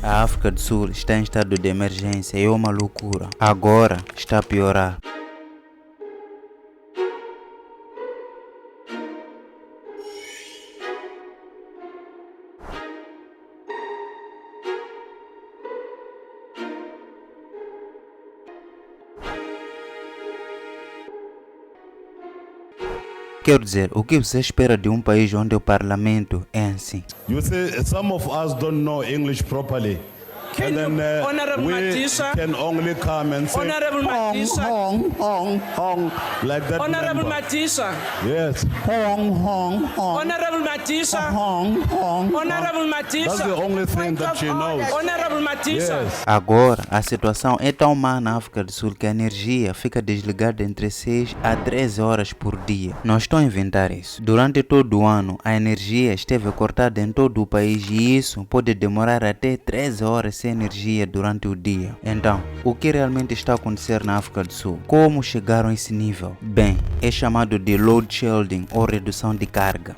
A África do Sul está em estado de emergência e é uma loucura. Agora está a piorar. Quero dizer, o que você espera de um país onde o parlamento é assim? You see, some of us don't know English properly. Can And you, then Honorable we Madisha? can only come and say, Honorable Madisha? hong, hong, hong, like that. Honorable member. Madisha, Yes, hong, hong, hong, Honorable Madisha, hong, hong. Honorable Madisha. That's the only thing that she knows. Honorable Madisha. Yes. Agora, a situação é tão má na África do Sul que a energia fica desligada entre 6 a 13 horas por dia. Não estou a inventar isso. Durante todo o ano, a energia esteve cortada em todo o país e isso pode demorar até 13 horas sem energia durante o dia. Então, o que realmente está a acontecer na África do Sul? Como chegaram a esse nível? Bem, é chamado de load shedding ou redução de carga.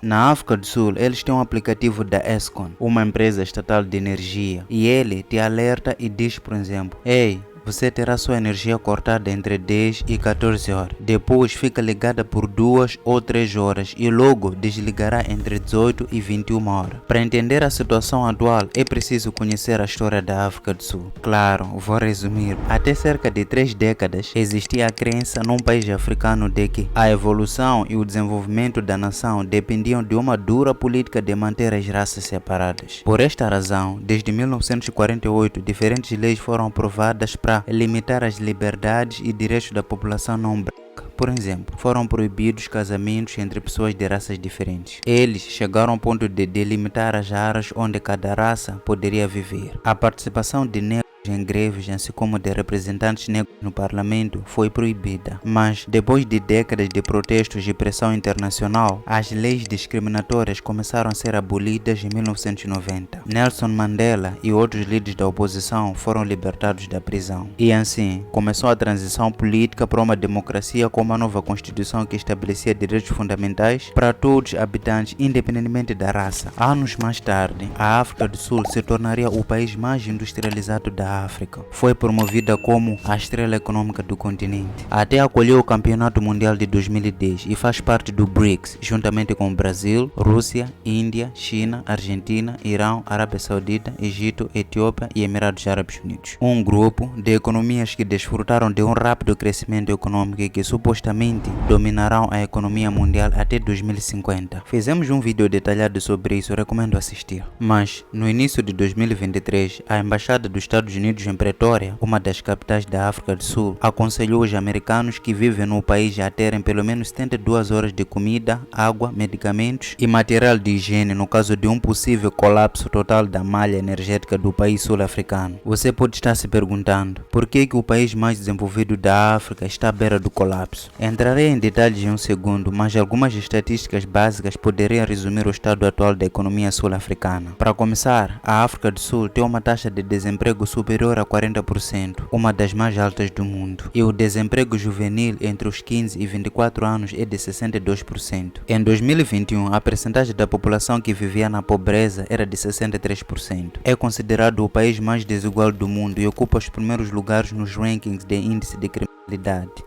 Na África do Sul, eles têm um aplicativo da Eskom, uma empresa estatal de energia, e ele te alerta e diz, por exemplo, ei, você terá sua energia cortada entre 10 e 14 horas. Depois fica ligada por 2 ou 3 horas e logo desligará entre 18 e 21 horas. Para entender a situação atual, é preciso conhecer a história da África do Sul. Claro, vou resumir. Até cerca de 3 décadas, existia a crença num país africano de que a evolução e o desenvolvimento da nação dependiam de uma dura política de manter as raças separadas. Por esta razão, desde 1948, diferentes leis foram aprovadas para limitar as liberdades e direitos da população não branca. Por exemplo, foram proibidos casamentos entre pessoas de raças diferentes. Eles chegaram ao ponto de delimitar as áreas onde cada raça poderia viver. A participação de negros em greves, assim como de representantes negros no parlamento, foi proibida. Mas, depois de décadas de protestos e pressão internacional, as leis discriminatórias começaram a ser abolidas em 1990. Nelson Mandela e outros líderes da oposição foram libertados da prisão. E assim, começou a transição política para uma democracia com uma nova constituição que estabelecia direitos fundamentais para todos os habitantes, independentemente da raça. Anos mais tarde, a África do Sul se tornaria o país mais industrializado da África. Foi promovida como a estrela econômica do continente. Até acolheu o Campeonato Mundial de 2010 e faz parte do BRICS, juntamente com Brasil, Rússia, Índia, China, Argentina, Irão, Arábia Saudita, Egito, Etiópia e Emirados Árabes Unidos. Um grupo de economias que desfrutaram de um rápido crescimento econômico e que supostamente dominarão a economia mundial até 2050. Fizemos um vídeo detalhado sobre isso, recomendo assistir. Mas, no início de 2023, a Embaixada dos Estados Unidos em Pretória, uma das capitais da África do Sul, aconselhou os americanos que vivem no país a terem pelo menos 72 horas de comida, água, medicamentos e material de higiene no caso de um possível colapso total da malha energética do país sul-africano. Você pode estar se perguntando, por que o país mais desenvolvido da África está à beira do colapso? Entrarei em detalhes em um segundo, mas algumas estatísticas básicas poderiam resumir o estado atual da economia sul-africana. Para começar, a África do Sul tem uma taxa de desemprego superior a 40%, uma das mais altas do mundo, e o desemprego juvenil entre os 15 e 24 anos é de 62%. Em 2021, a percentagem da população que vivia na pobreza era de 63%. É considerado o país mais desigual do mundo e ocupa os primeiros lugares nos rankings de índice de criminalidade.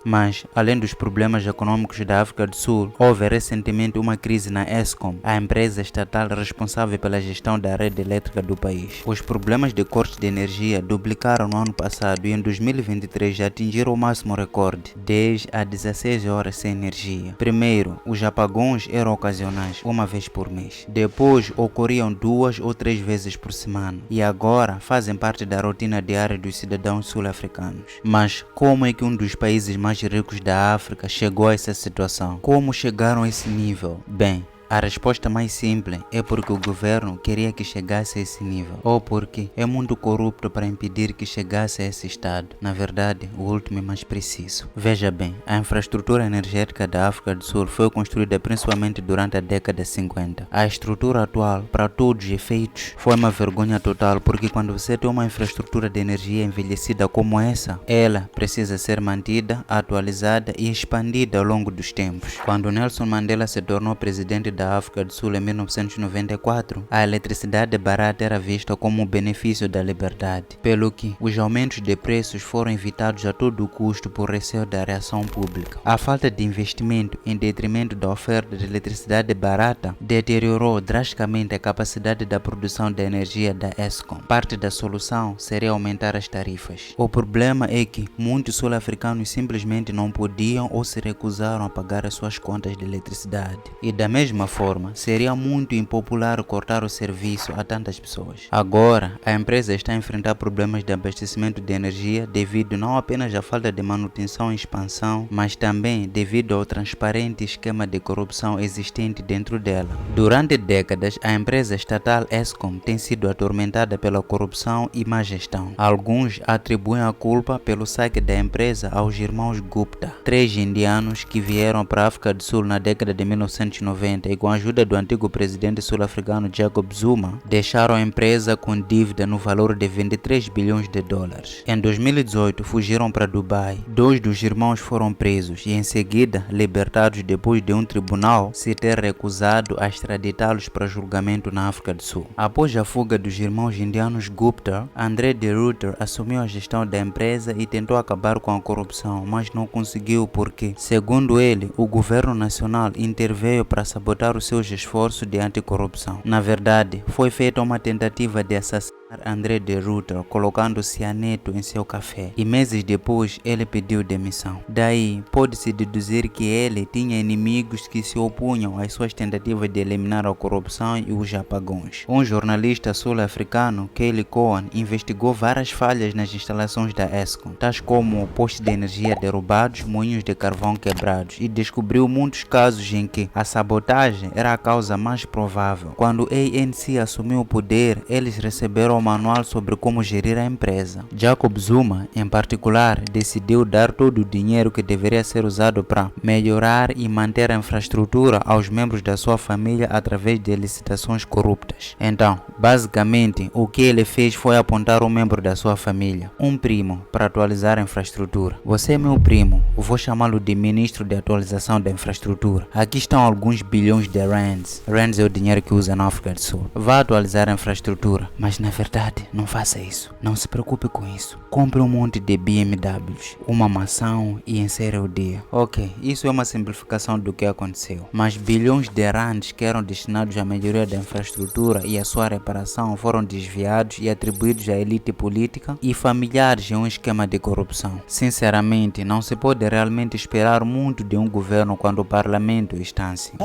Mas, além dos problemas econômicos da África do Sul, houve recentemente uma crise na Eskom, a empresa estatal responsável pela gestão da rede elétrica do país. Os problemas de corte de energia duplicaram no ano passado e em 2023 já atingiram o máximo recorde, 10 a 16 horas sem energia. Primeiro, os apagões eram ocasionais, uma vez por mês. Depois, ocorriam 2 ou 3 vezes por semana. E agora, fazem parte da rotina diária dos cidadãos sul-africanos. Mas, como é que um dos países mais ricos da África chegou a essa situação? Como chegaram a esse nível? Bem, a resposta mais simples é porque o governo queria que chegasse a esse nível, ou porque é muito corrupto para impedir que chegasse a esse estado. Na verdade, o último é mais preciso. Veja bem, a infraestrutura energética da África do Sul foi construída principalmente durante a década de 50. A estrutura atual, para todos os efeitos, foi uma vergonha total, porque quando você tem uma infraestrutura de energia envelhecida como essa, ela precisa ser mantida, atualizada e expandida ao longo dos tempos. Quando Nelson Mandela se tornou presidente da África do Sul em 1994, a eletricidade barata era vista como um benefício da liberdade, pelo que os aumentos de preços foram evitados a todo custo por receio da reação pública. A falta de investimento em detrimento da oferta de eletricidade barata deteriorou drasticamente a capacidade da produção de energia da Eskom. Parte da solução seria aumentar as tarifas. O problema é que muitos sul-africanos simplesmente não podiam ou se recusaram a pagar as suas contas de eletricidade. E da mesma forma, seria muito impopular cortar o serviço a tantas pessoas. Agora, a empresa está a enfrentar problemas de abastecimento de energia devido não apenas à falta de manutenção e expansão, mas também devido ao transparente esquema de corrupção existente dentro dela. Durante décadas, a empresa estatal Eskom tem sido atormentada pela corrupção e má gestão. Alguns atribuem a culpa pelo saque da empresa aos irmãos Gupta, 3 indianos que vieram para a África do Sul na década de 1990 e com a ajuda do antigo presidente sul-africano Jacob Zuma, deixaram a empresa com dívida no valor de 23 bilhões de dólares. Em 2018, fugiram para Dubai. 2 dos irmãos foram presos e em seguida libertados depois de um tribunal se ter recusado a extraditá-los para julgamento na África do Sul. Após a fuga dos irmãos indianos Gupta, André de Ruyter assumiu a gestão da empresa e tentou acabar com a corrupção, mas não conseguiu porque, segundo ele, o governo nacional interveio para sabotar os seus esforços de anticorrupção. Na verdade, foi feita uma tentativa de assassinar André de Ruyter colocando cianeto em seu café e meses depois ele pediu demissão. Daí pode-se deduzir que ele tinha inimigos que se opunham às suas tentativas de eliminar a corrupção e os apagões. Um jornalista sul-africano, Kelly Cohen, investigou várias falhas nas instalações da Eskom, tais como postes de energia derrubados, moinhos de carvão quebrados, e descobriu muitos casos em que a sabotagem era a causa mais provável. Quando o ANC assumiu o poder, eles receberam um manual sobre como gerir a empresa. Jacob Zuma, em particular, decidiu dar todo o dinheiro que deveria ser usado para melhorar e manter a infraestrutura aos membros da sua família através de licitações corruptas. Então, basicamente, o que ele fez foi apontar um membro da sua família, um primo, para atualizar a infraestrutura. Você é meu primo, eu vou chamá-lo de ministro de atualização da infraestrutura. Aqui estão alguns bilhões de rands. Rands é o dinheiro que usa na África do Sul. Vá atualizar a infraestrutura, mas na verdade, não faça isso. Não se preocupe com isso. Compre um monte de BMWs, uma maçã e insere o dia. Ok, isso é uma simplificação do que aconteceu. Mas bilhões de rands que eram destinados à melhoria da infraestrutura e à sua reparação foram desviados e atribuídos à elite política e familiares em um esquema de corrupção. Sinceramente, não se pode realmente esperar muito de um governo quando o parlamento está assim. To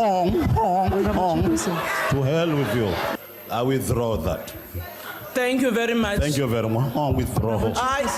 hell with you. I withdraw that. Thank you very much. Thank you very much. Withdraw.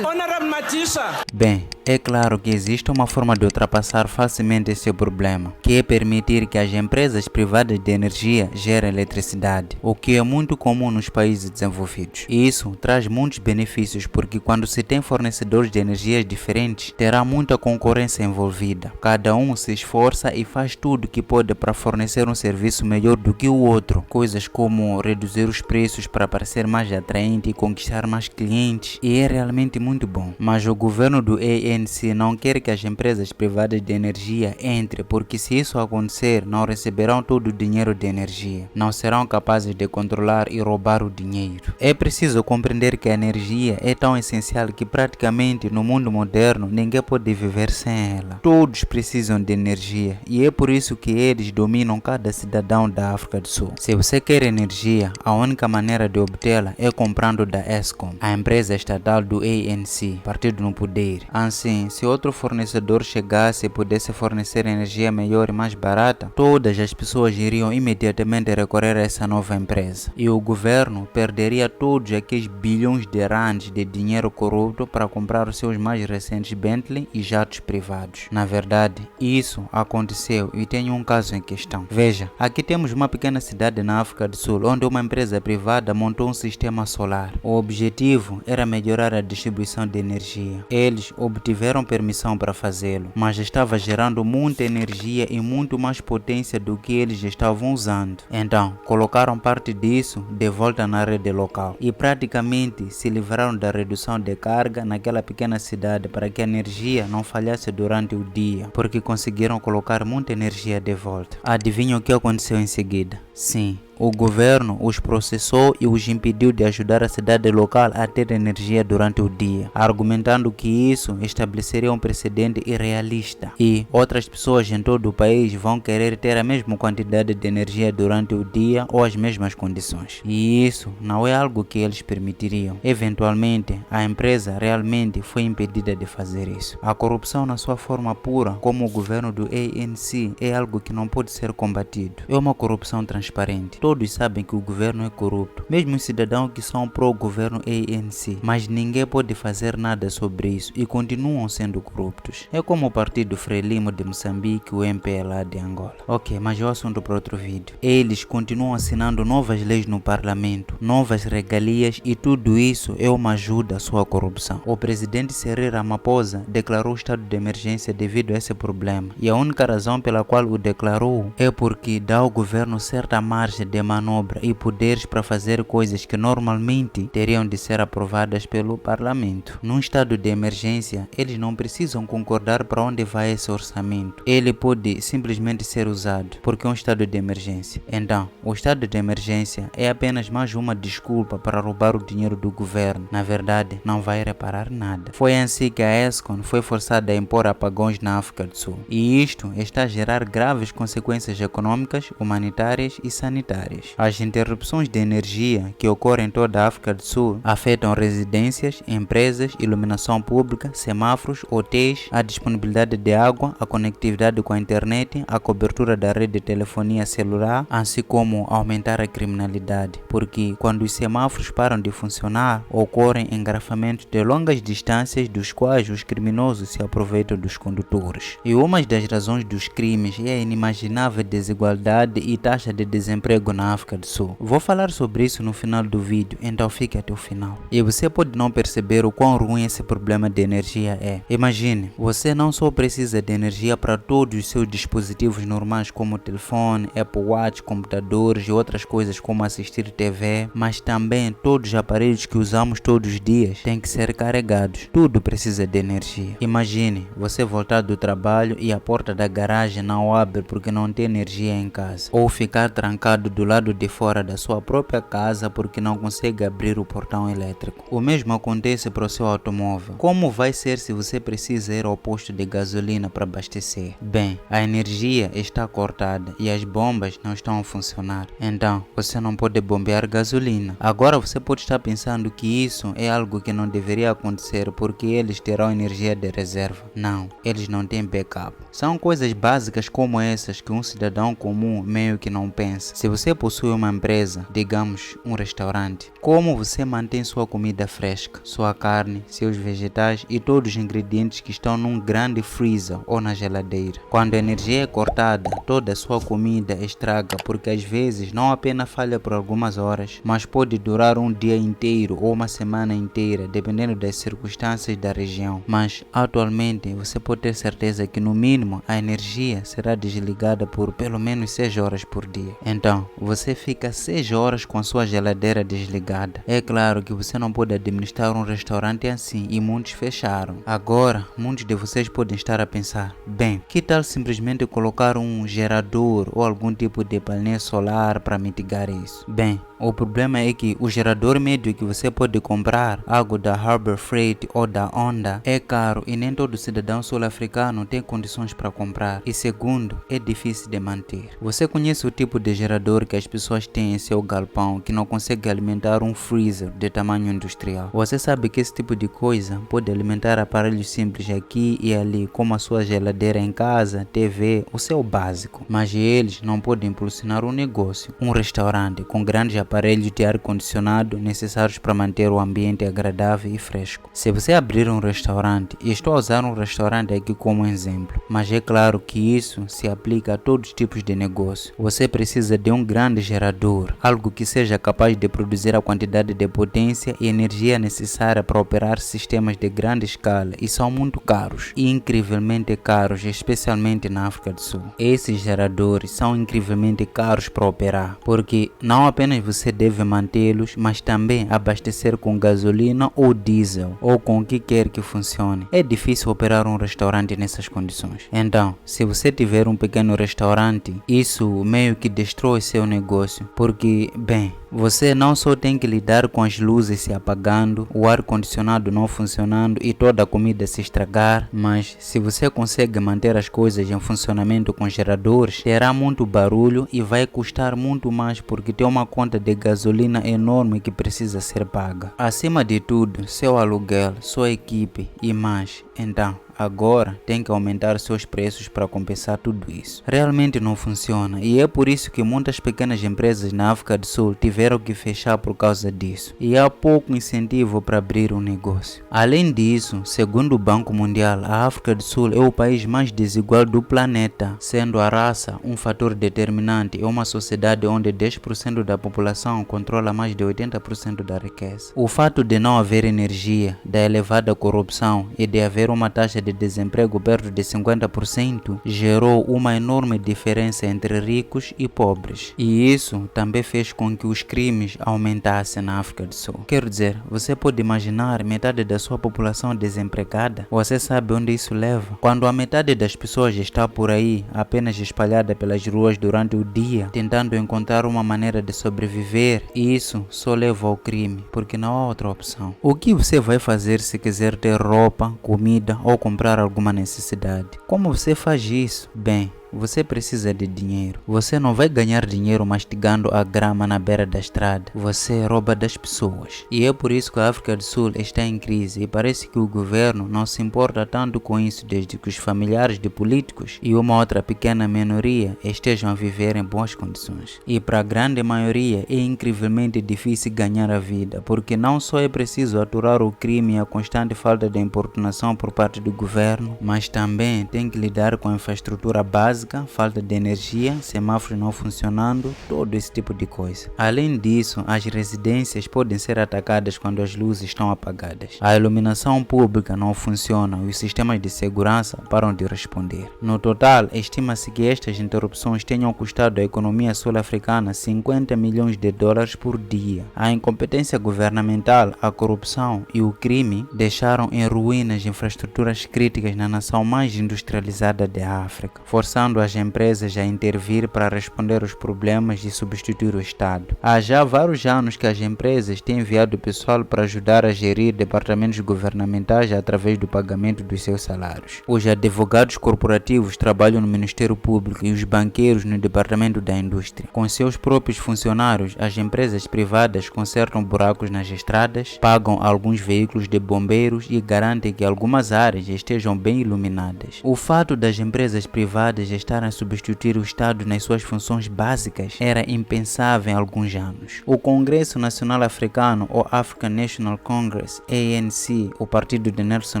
Honorable Matisha. Bem, é claro que existe uma forma de ultrapassar facilmente esse problema, que é permitir que as empresas privadas de energia gerem eletricidade, o que é muito comum nos países desenvolvidos. E isso traz muitos benefícios porque quando se tem fornecedores de energias diferentes, terá muita concorrência envolvida. Cada um se esforça e faz tudo que pode para fornecer um serviço melhor do que o outro. Coisas como reduzir os preços para parecer mais atraente e conquistar mais clientes, e é realmente muito bom. Mas o governo do ANC não quer que as empresas privadas de energia entrem, porque se isso acontecer, não receberão todo o dinheiro de energia, não serão capazes de controlar e roubar o dinheiro. É preciso compreender que a energia é tão essencial que praticamente no mundo moderno ninguém pode viver sem ela. Todos precisam de energia e é por isso que eles dominam cada cidadão da África do Sul. Se você quer energia, a única maneira de obtê-la é comprando da Eskom, a empresa estatal do ANC, partido no poder. Assim, se outro fornecedor chegasse e pudesse fornecer energia melhor e mais barata, todas as pessoas iriam imediatamente recorrer a essa nova empresa. E o governo perderia todos aqueles bilhões de rands de dinheiro corrupto para comprar os seus mais recentes Bentley e jatos privados. Na verdade, isso aconteceu e tem um caso em questão. Veja, aqui temos uma pequena cidade na África do Sul, onde uma empresa privada montou um sistema solar. O objetivo era melhorar a distribuição de energia. Eles obtiveram tiveram permissão para fazê-lo, mas estava gerando muita energia e muito mais potência do que eles estavam usando. Então, colocaram parte disso de volta na rede local e praticamente se livraram da redução de carga naquela pequena cidade para que a energia não falhasse durante o dia, porque conseguiram colocar muita energia de volta. Adivinha o que aconteceu em seguida? Sim, o governo os processou e os impediu de ajudar a cidade local a ter energia durante o dia, argumentando que isso estabeleceria um precedente irrealista e outras pessoas em todo o país vão querer ter a mesma quantidade de energia durante o dia ou as mesmas condições. E isso não é algo que eles permitiriam. Eventualmente, a empresa realmente foi impedida de fazer isso. A corrupção na sua forma pura, como o governo do ANC, é algo que não pode ser combatido. É uma corrupção transparente. Todos sabem que o governo é corrupto, mesmo os cidadãos que são pró-governo ANC, mas ninguém pode fazer nada sobre isso e continuam sendo corruptos. É como o partido Frelimo de Moçambique, o MPLA de Angola. Ok, mas é o assunto para outro vídeo. Eles continuam assinando novas leis no parlamento, novas regalias e tudo isso é uma ajuda à sua corrupção. O presidente Cyril Ramaphosa declarou estado de emergência devido a esse problema e a única razão pela qual o declarou é porque dá ao governo certa margem de manobra e poderes para fazer coisas que normalmente teriam de ser aprovadas pelo parlamento. Num estado de emergência, eles não precisam concordar para onde vai esse orçamento. Ele pode simplesmente ser usado, porque é um estado de emergência. Então, o estado de emergência é apenas mais uma desculpa para roubar o dinheiro do governo. Na verdade, não vai reparar nada. Foi assim que a Eskom foi forçada a impor apagões na África do Sul. E isto está a gerar graves consequências econômicas, humanitárias e sanitárias. As interrupções de energia que ocorrem em toda a África do Sul afetam residências, empresas, iluminação pública, semáforos, hotéis, a disponibilidade de água, a conectividade com a internet, a cobertura da rede de telefonia celular, assim como aumentar a criminalidade, porque quando os semáforos param de funcionar, ocorrem engarrafamentos de longas distâncias dos quais os criminosos se aproveitam dos condutores. E uma das razões dos crimes é a inimaginável desigualdade e taxa de desemprego na África do Sul. Vou falar sobre isso no final do vídeo, então fique até o final. E você pode não perceber o quão ruim esse problema de energia é. Imagine, você não só precisa de energia para todos os seus dispositivos normais como telefone, Apple Watch, computadores e outras coisas como assistir TV, mas também todos os aparelhos que usamos todos os dias têm que ser carregados. Tudo precisa de energia. Imagine, você voltar do trabalho e a porta da garagem não abre porque não tem energia em casa, ou ficar trancado do lado de fora da sua própria casa porque não consegue abrir o portão elétrico. O mesmo acontece para o seu automóvel. Como vai ser se você precisa ir ao posto de gasolina para abastecer? Bem, a energia está cortada e as bombas não estão a funcionar. Então, você não pode bombear gasolina. Agora você pode estar pensando que isso é algo que não deveria acontecer porque eles terão energia de reserva. Não, eles não têm backup. São coisas básicas como essas que um cidadão comum meio que não pensa. Se você possui uma empresa, digamos um restaurante, como você mantém sua comida fresca, sua carne, seus vegetais e todos os ingredientes que estão num grande freezer ou na geladeira? Quando a energia é cortada, toda a sua comida estraga porque às vezes não apenas falha por algumas horas, mas pode durar um dia inteiro ou uma semana inteira, dependendo das circunstâncias da região. Mas atualmente você pode ter certeza que no mínimo a energia será desligada por pelo menos 6 horas por dia. Então, você fica 6 horas com a sua geladeira desligada. É claro que você não pode administrar um restaurante assim e muitos fecharam. Agora, muitos de vocês podem estar a pensar, bem, que tal simplesmente colocar um gerador ou algum tipo de painel solar para mitigar isso? Bem, o problema é que o gerador médio que você pode comprar, algo da Harbor Freight ou da Honda, é caro e nem todo cidadão sul-africano tem condições para comprar. E segundo, é difícil de manter. Você conhece o tipo de gerador que as pessoas têm em seu galpão que não consegue alimentar um freezer de tamanho industrial? Você sabe que esse tipo de coisa pode alimentar aparelhos simples aqui e ali, como a sua geladeira em casa, TV, o seu básico. Mas eles não podem impulsionar um negócio, um restaurante com grandes aparelhos de ar-condicionado necessários para manter o ambiente agradável e fresco. Se você abrir um restaurante, e estou a usar um restaurante aqui como exemplo, mas é claro que isso se aplica a todos os tipos de negócio, você precisa de um grande grande gerador, algo que seja capaz de produzir a quantidade de potência e energia necessária para operar sistemas de grande escala e são muito caros, incrivelmente caros, especialmente na África do Sul. Esses geradores são incrivelmente caros para operar, porque não apenas você deve mantê-los, mas também abastecer com gasolina ou diesel, ou com o que quer que funcione. É difícil operar um restaurante nessas condições. Então, se você tiver um pequeno restaurante, isso meio que destrói seu negócio, porque, bem, você não só tem que lidar com as luzes se apagando, o ar-condicionado não funcionando e toda a comida se estragar, mas se você consegue manter as coisas em funcionamento com geradores, terá muito barulho e vai custar muito mais porque tem uma conta de gasolina enorme que precisa ser paga. Acima de tudo, seu aluguel, sua equipe e mais. Então, agora tem que aumentar seus preços para compensar tudo isso. Realmente não funciona e é por isso que muitas pequenas empresas na África do Sul tiveram que fechar por causa disso. E há pouco incentivo para abrir um negócio. Além disso, segundo o Banco Mundial, a África do Sul é o país mais desigual do planeta, sendo a raça um fator determinante em uma sociedade onde 10% da população controla mais de 80% da riqueza. O fato de não haver energia, da elevada corrupção e de haver uma taxa de desemprego perto de 50% gerou uma enorme diferença entre ricos e pobres. E isso também fez com que os crimes aumentassem na África do Sul. Quero dizer, você pode imaginar metade da sua população desempregada? Você sabe onde isso leva? Quando a metade das pessoas está por aí, apenas espalhada pelas ruas durante o dia, tentando encontrar uma maneira de sobreviver, isso só leva ao crime, porque não há outra opção. O que você vai fazer se quiser ter roupa, comida ou comprar alguma necessidade? Como você faz isso? Bem, você precisa de dinheiro. Você não vai ganhar dinheiro mastigando a grama na beira da estrada. Você rouba das pessoas. E é por isso que a África do Sul está em crise e parece que o governo não se importa tanto com isso desde que os familiares de políticos e uma outra pequena minoria estejam a viver em boas condições. E para a grande maioria é incrivelmente difícil ganhar a vida, porque não só é preciso aturar o crime e a constante falta de importunação por parte do governo, mas também tem que lidar com a infraestrutura básica, falta de energia, semáforos não funcionando, todo esse tipo de coisa. Além disso, as residências podem ser atacadas quando as luzes estão apagadas. A iluminação pública não funciona e os sistemas de segurança param de responder. No total, estima-se que estas interrupções tenham custado à economia sul-africana 50 milhões de dólares por dia. A incompetência governamental, a corrupção e o crime deixaram em ruínas infraestruturas críticas na nação mais industrializada da África, forçando as empresas a intervir para responder aos problemas e substituir o Estado. Há já vários anos que as empresas têm enviado pessoal para ajudar a gerir departamentos governamentais através do pagamento dos seus salários. Os advogados corporativos trabalham no Ministério Público e os banqueiros no Departamento da Indústria. Com seus próprios funcionários, as empresas privadas consertam buracos nas estradas, pagam alguns veículos de bombeiros e garantem que algumas áreas estejam bem iluminadas. O fato das empresas privadas estarem a substituir o Estado nas suas funções básicas era impensável em alguns anos. O Congresso Nacional Africano, ou African National Congress, ANC, o partido de Nelson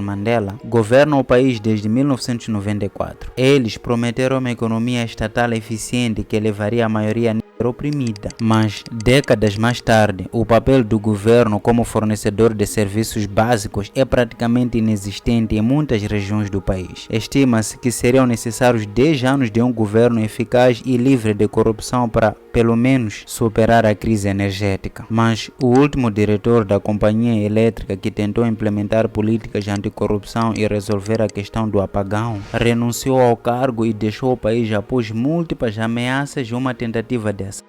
Mandela, governa o país desde 1994. Eles prometeram uma economia estatal eficiente que levaria a maioria oprimida, mas décadas mais tarde, o papel do governo como fornecedor de serviços básicos é praticamente inexistente em muitas regiões do país. Estima-se que seriam necessários 10 anos de um governo eficaz e livre de corrupção para, pelo menos, superar a crise energética. Mas o último diretor da companhia elétrica que tentou implementar políticas anticorrupção e resolver a questão do apagão, renunciou ao cargo e deixou o país após múltiplas ameaças e uma tentativa de assassinato.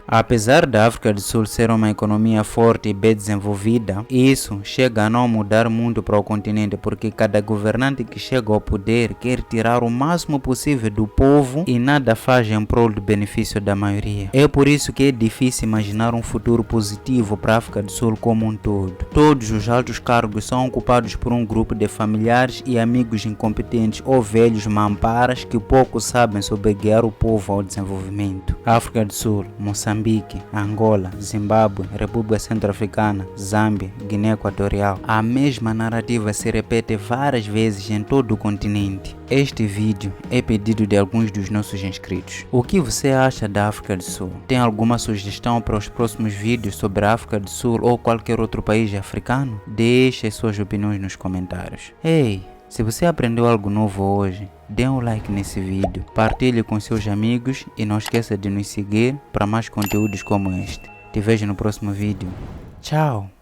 Apesar da África do Sul ser uma economia forte e bem desenvolvida, isso chega a não mudar muito para o continente, porque cada governante que chega ao poder quer tirar o máximo possível do povo e nada faz em prol do benefício da maioria. É por isso que é difícil imaginar um futuro positivo para a África do Sul como um todo. Todos os altos cargos são ocupados por um grupo de familiares e amigos incompetentes ou velhos mamparas que pouco sabem sobre guiar o povo ao desenvolvimento. A África do Sul Moçambique, Angola, Zimbábue, República Centro-Africana, Zâmbia, Guiné Equatorial. A mesma narrativa se repete várias vezes em todo o continente. Este vídeo é pedido de alguns dos nossos inscritos. O que você acha da África do Sul? Tem alguma sugestão para os próximos vídeos sobre a África do Sul ou qualquer outro país africano? Deixe suas opiniões nos comentários. Ei, se você aprendeu algo novo hoje, dê um like nesse vídeo, partilhe com seus amigos e não esqueça de nos seguir para mais conteúdos como este. Te vejo no próximo vídeo. Tchau!